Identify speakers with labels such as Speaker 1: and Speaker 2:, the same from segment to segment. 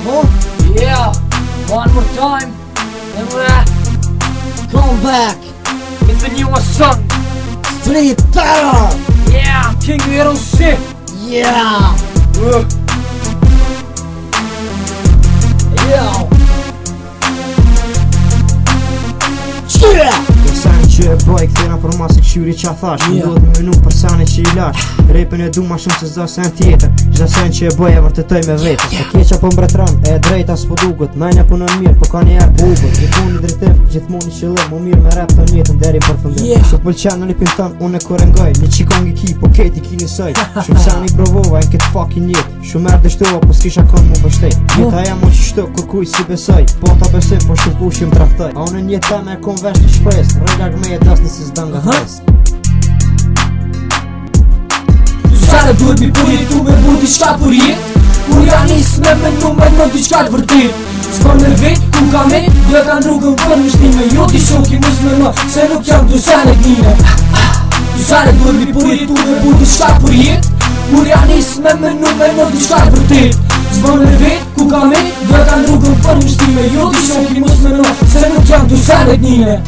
Speaker 1: Yeah, one more time. And we're
Speaker 2: Come back,
Speaker 1: it's the newest song.
Speaker 2: Street Terror.
Speaker 1: Yeah, King Hero shit.
Speaker 2: Yeah.
Speaker 1: Yeah.
Speaker 2: Yeah.
Speaker 3: Sen që e bëj këthira për masë këshyri qa thash Më duhet më minu për sani që i lash Repin e du ma shumë se zdo sen tjetër Gjda sen që e bëj e vërtetoj me vetër E keqa po mbretran, e drejta s'po duket Najna punon mirë, po ka një erë bugut Gjithmon i drejtim, gjithmon i qëllim Më mirë me rap të njetën deri për fëndim Së pëlqen në lipin ton, unë e kur e ngoj Një qikon i ki, po keti ki njësoj Shumë sani provova e n'ket fucking jet Shumë erë dështova, po s'kisha kon mu bështet Jeta e mo që shto, kur kuj si besoj Po ta besim, po shumë pushim traftoj A unë njeta me kon vesh një shpres Rëgak me e das nësi s'dan nga hes
Speaker 1: Zare duhet mi për jetu me bu diçka për jet Kur ja nis me menu me në diçka të vërtet S'për me vet, ku ka me, dhe ka në rrugën për mështime Jo t'i shoki mus me më, se nuk jam du sene t'nine Zare duhet mi për jetu me bu diçka për jet Kur ja nis me menu me në diçka të vërtet S'për me vet, ku ka me, dhe ka në rrugën për mështime Jo t'i shoki mus me më, se nuk jam du sene t'nine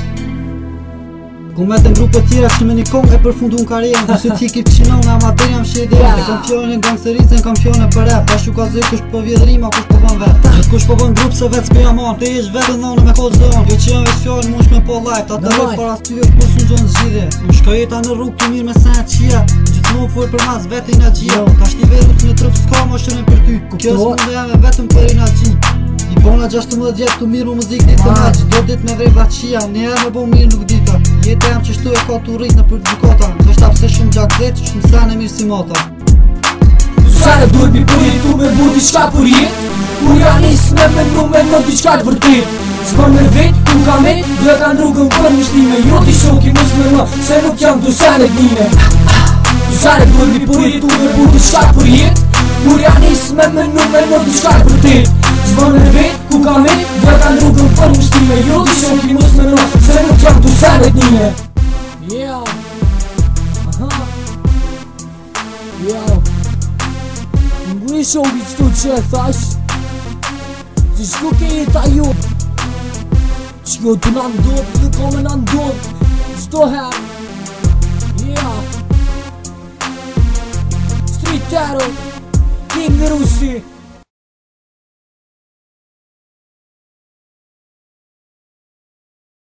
Speaker 4: Kom me të grupe tjera që me një kong e përfundu në karierën Kusë ti ki pëqinon nga amater jam shedi E kam fjone në gangsterisën, kam fjone për rap Pa shu ka zë kush po vjedh rima, kush po bën vet Gjithë kush po bën grup se vet s'pe jam on Te ish vetë në me kod zon Jo që jam veç fjone mush me po live Ta të rrët para styr kur s'u gjon zgjidhje Më shko jeta në rrug të mirë me sen qia Gjithë mu full për mas vetë i na gjia Ka shti verus në trup s'ka mo shënë për ty Kjo s'munde jam e vetëm për i na gji I bona 16 jetë të mirë mu muzik ditë të meq Do dit me vrej vaqia, njerë me bo mirë nuk dita Jete jam që shtu e ka të rrit në për gjukata Dhe shtap se shumë gjak dhe që shumë sen e mirë si mata
Speaker 1: Zare duhet mi për jetu me bu diçka për jet Kur ja nis me menu me në diçka të vërtet S'për me vet, ku ka me, dhe ka në rrugën për mështime Jo t'i shoki mus me më, se nuk jam du sene t'nine Zare duhet mi për jetu me bu diçka për jet Kur ja nis me menu me në diçka të vërtet S'për me vet, ku ka me, dhe ka në rrugën për mështime Jo t'i shoki mus me më, se nuk jam du sene t'nine Yeah. Yeah. Ngri shoki qëtu që e thash Që shku ke jeta jo Që jo të në ndodh dhe ka me në ndodh Qdo her Yeah. Street Terror King Rusi